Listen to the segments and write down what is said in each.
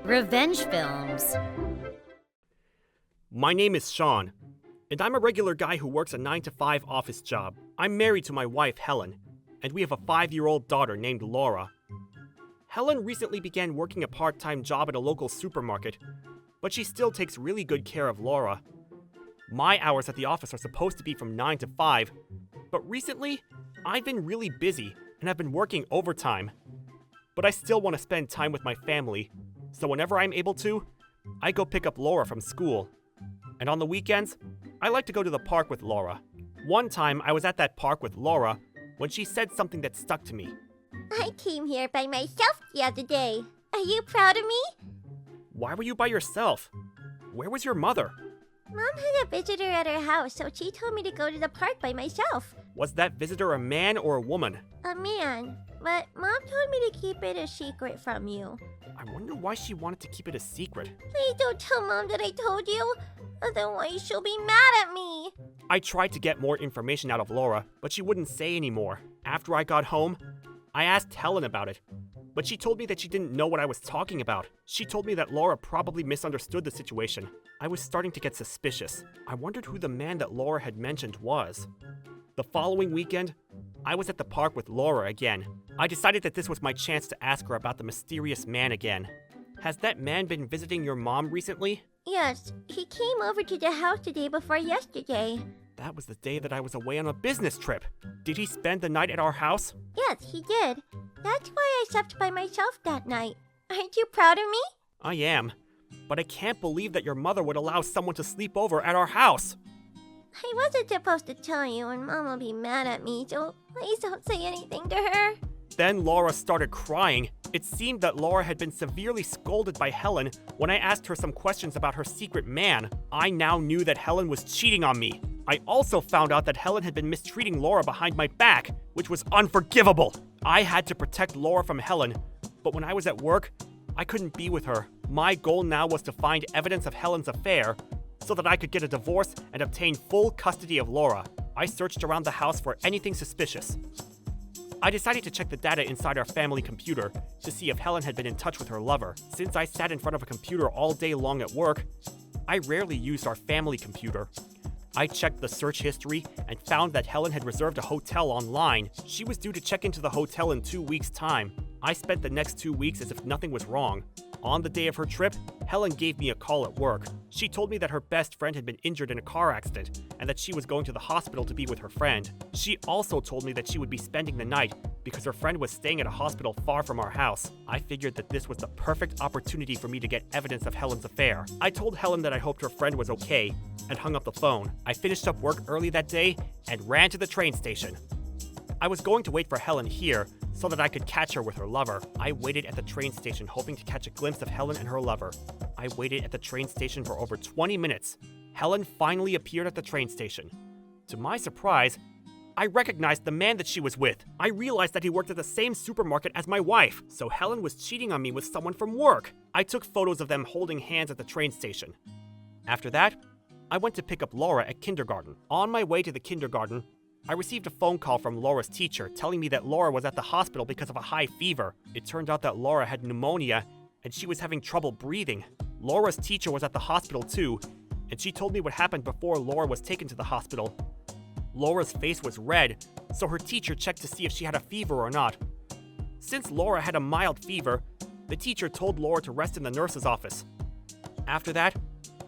Revenge films. My name is Sean, and I'm a regular guy who works a 9-to-5 office job. I'm married to my wife, Helen, and we have a 5-year-old daughter named Laura. Helen recently began working a part-time job at a local supermarket, but she still takes really good care of Laura. My hours at the office are supposed to be from 9 to 5, but recently, I've been really busy and have been working overtime. But I still want to spend time with my family, so whenever I'm able to, I go pick up Laura from school. And on the weekends, I like to go to the park with Laura. One time, I was at that park with Laura when she said something that stuck to me. I came here by myself the other day. Are you proud of me? Why were you by yourself? Where was your mother? Mom had a visitor at her house, so she told me to go to the park by myself. Was that visitor a man or a woman? A man. But Mom told me to keep it a secret from you. I wonder why she wanted to keep it a secret. Please don't tell Mom that I told you. Otherwise, she'll be mad at me. I tried to get more information out of Laura, but she wouldn't say anymore. After I got home, I asked Helen about it, but she told me that she didn't know what I was talking about. She told me that Laura probably misunderstood the situation. I was starting to get suspicious. I wondered who the man that Laura had mentioned was. The following weekend, I was at the park with Laura again. I decided that this was my chance to ask her about the mysterious man again. Has that man been visiting your mom recently? Yes, he came over to the house the day before yesterday. That was the day that I was away on a business trip. Did he spend the night at our house? Yes, he did. That's why I slept by myself that night. Aren't you proud of me? I am. But I can't believe that your mother would allow someone to sleep over at our house. I wasn't supposed to tell you, and Mom will be mad at me, so please don't say anything to her. Then Laura started crying. It seemed that Laura had been severely scolded by Helen when I asked her some questions about her secret man. I now knew that Helen was cheating on me. I also found out that Helen had been mistreating Laura behind my back, which was unforgivable. I had to protect Laura from Helen, but when I was at work, I couldn't be with her. My goal now was to find evidence of Helen's affair so that I could get a divorce and obtain full custody of Laura. I searched around the house for anything suspicious. I decided to check the data inside our family computer to see if Helen had been in touch with her lover. Since I sat in front of a computer all day long at work, I rarely used our family computer. I checked the search history and found that Helen had reserved a hotel online. She was due to check into the hotel in 2 weeks' time. I spent the next 2 weeks as if nothing was wrong. On the day of her trip, Helen gave me a call at work. She told me that her best friend had been injured in a car accident and that she was going to the hospital to be with her friend. She also told me that she would be spending the night because her friend was staying at a hospital far from our house. I figured that this was the perfect opportunity for me to get evidence of Helen's affair. I told Helen that I hoped her friend was okay and hung up the phone. I finished up work early that day and ran to the train station. I was going to wait for Helen here so that I could catch her with her lover. I waited at the train station hoping to catch a glimpse of Helen and her lover. I waited at the train station for over 20 minutes. Helen finally appeared at the train station. To my surprise, I recognized the man that she was with. I realized that he worked at the same supermarket as my wife, so Helen was cheating on me with someone from work. I took photos of them holding hands at the train station. After that, I went to pick up Laura at kindergarten. On my way to the kindergarten, I received a phone call from Laura's teacher telling me that Laura was at the hospital because of a high fever. It turned out that Laura had pneumonia and she was having trouble breathing. Laura's teacher was at the hospital too, and she told me what happened before Laura was taken to the hospital. Laura's face was red, so her teacher checked to see if she had a fever or not. Since Laura had a mild fever, the teacher told Laura to rest in the nurse's office. After that,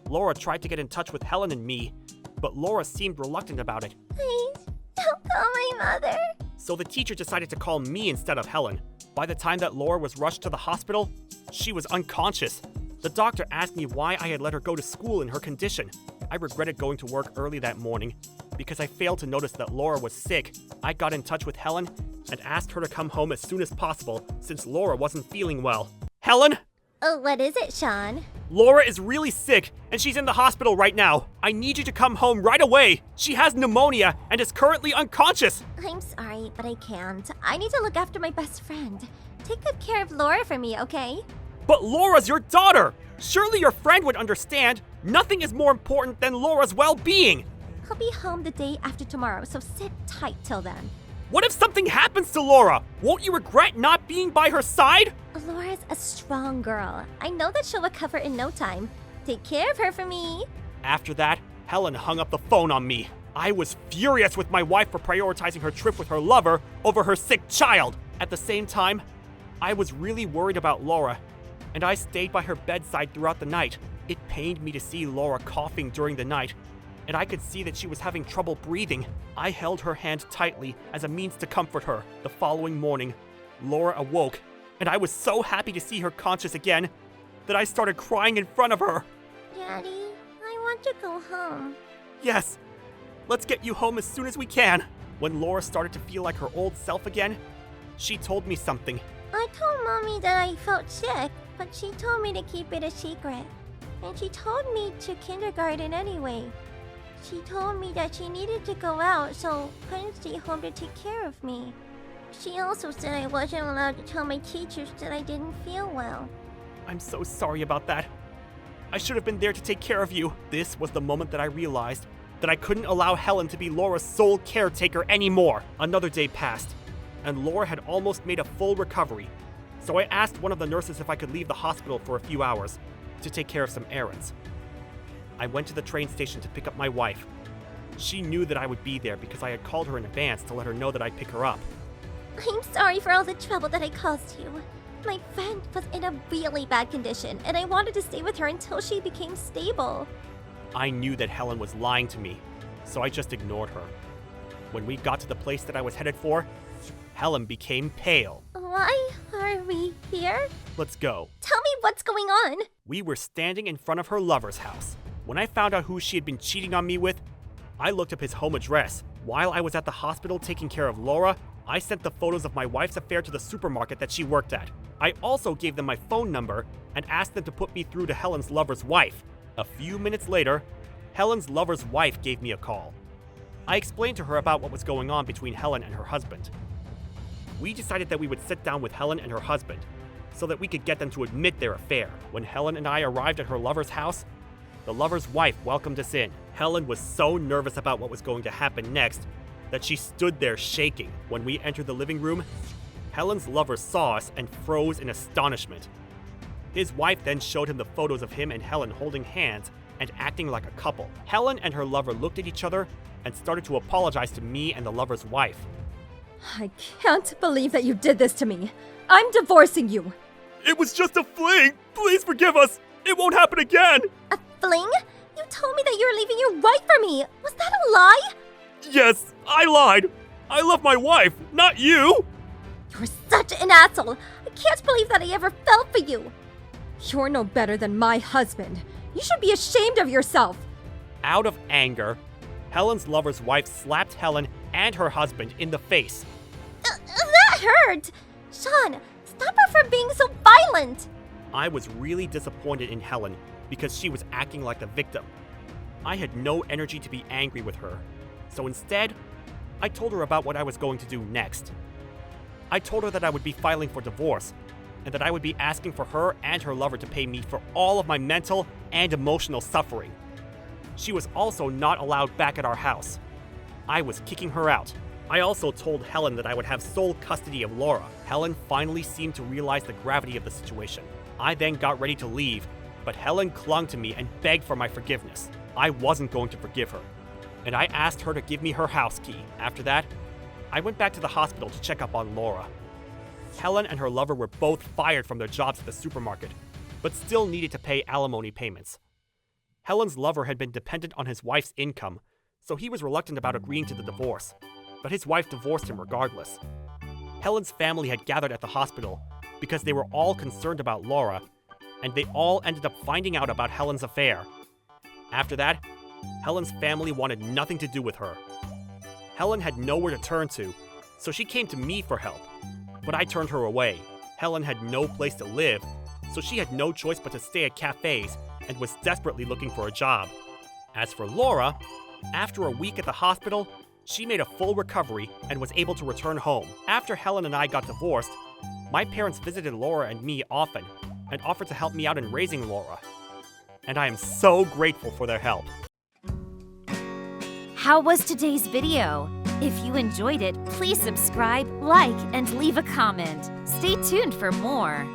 Laura tried to get in touch with Helen and me, but Laura seemed reluctant about it. Please, don't call my mother. So the teacher decided to call me instead of Helen. By the time that Laura was rushed to the hospital, she was unconscious. The doctor asked me why I had let her go to school in her condition. I regretted going to work early that morning because I failed to notice that Laura was sick. I got in touch with Helen and asked her to come home as soon as possible since Laura wasn't feeling well. Helen? Oh, what is it, Sean? Laura is really sick and she's in the hospital right now. I need you to come home right away. She has pneumonia and is currently unconscious. I'm sorry, but I can't. I need to look after my best friend. Take good care of Laura for me, okay? But Laura's your daughter. Surely your friend would understand. Nothing is more important than Laura's well-being. I'll be home the day after tomorrow, so sit tight till then. What if something happens to Laura? Won't you regret not being by her side? Laura's a strong girl. I know that she'll recover in no time. Take care of her for me. After that, Helen hung up the phone on me. I was furious with my wife for prioritizing her trip with her lover over her sick child. At the same time, I was really worried about Laura, and I stayed by her bedside throughout the night. It pained me to see Laura coughing during the night, and I could see that she was having trouble breathing. I held her hand tightly as a means to comfort her. The following morning, Laura awoke, and I was so happy to see her conscious again that I started crying in front of her. Daddy, I want to go home. Yes, let's get you home as soon as we can. When Laura started to feel like her old self again, she told me something. I told Mommy that I felt sick, but she told me to keep it a secret. And she told me to kindergarten anyway. She told me that she needed to go out, so couldn't stay home to take care of me. She also said I wasn't allowed to tell my teachers that I didn't feel well. I'm so sorry about that. I should have been there to take care of you. This was the moment that I realized that I couldn't allow Helen to be Laura's sole caretaker anymore. Another day passed, and Laura had almost made a full recovery. So I asked one of the nurses if I could leave the hospital for a few hours to take care of some errands. I went to the train station to pick up my wife. She knew that I would be there because I had called her in advance to let her know that I'd pick her up. I'm sorry for all the trouble that I caused you. My friend was in a really bad condition, and I wanted to stay with her until she became stable. I knew that Helen was lying to me, so I just ignored her. When we got to the place that I was headed for, Helen became pale. Why are we here? Let's go. Tell me what's going on. We were standing in front of her lover's house. When I found out who she had been cheating on me with, I looked up his home address. While I was at the hospital taking care of Laura, I sent the photos of my wife's affair to the supermarket that she worked at. I also gave them my phone number and asked them to put me through to Helen's lover's wife. A few minutes later, Helen's lover's wife gave me a call. I explained to her about what was going on between Helen and her husband. We decided that we would sit down with Helen and her husband so that we could get them to admit their affair. When Helen and I arrived at her lover's house, the lover's wife welcomed us in. Helen was so nervous about what was going to happen next that she stood there shaking. When we entered the living room, Helen's lover saw us and froze in astonishment. His wife then showed him the photos of him and Helen holding hands and acting like a couple. Helen and her lover looked at each other and started to apologize to me and the lover's wife. I can't believe that you did this to me. I'm divorcing you. It was just a fling. Please forgive us. It won't happen again. A fling? You told me that you were leaving your wife for me. Was that a lie? Yes, I lied. I love my wife, not you. You're such an asshole. I can't believe that I ever fell for you. You're no better than my husband. You should be ashamed of yourself. Out of anger, Helen's lover's wife slapped Helen and her husband in the face. That hurt. Sean, stop her from being so violent. I was really disappointed in Helen because she was acting like the victim. I had no energy to be angry with her, so instead, I told her about what I was going to do next. I told her that I would be filing for divorce and that I would be asking for her and her lover to pay me for all of my mental and emotional suffering. She was also not allowed back at our house. I was kicking her out. I also told Helen that I would have sole custody of Laura. Helen finally seemed to realize the gravity of the situation. I then got ready to leave, but Helen clung to me and begged for my forgiveness. I wasn't going to forgive her, and I asked her to give me her house key. After that, I went back to the hospital to check up on Laura. Helen and her lover were both fired from their jobs at the supermarket, but still needed to pay alimony payments. Helen's lover had been dependent on his wife's income, so he was reluctant about agreeing to the divorce, but his wife divorced him regardless. Helen's family had gathered at the hospital because they were all concerned about Laura, and they all ended up finding out about Helen's affair. After that, Helen's family wanted nothing to do with her. Helen had nowhere to turn to, so she came to me for help, but I turned her away. Helen had no place to live, so she had no choice but to stay at cafes and was desperately looking for a job. As for Laura, after a week at the hospital, she made a full recovery and was able to return home. After Helen and I got divorced, my parents visited Laura and me often and offered to help me out in raising Laura. And I am so grateful for their help. How was today's video? If you enjoyed it, please subscribe, like, and leave a comment. Stay tuned for more.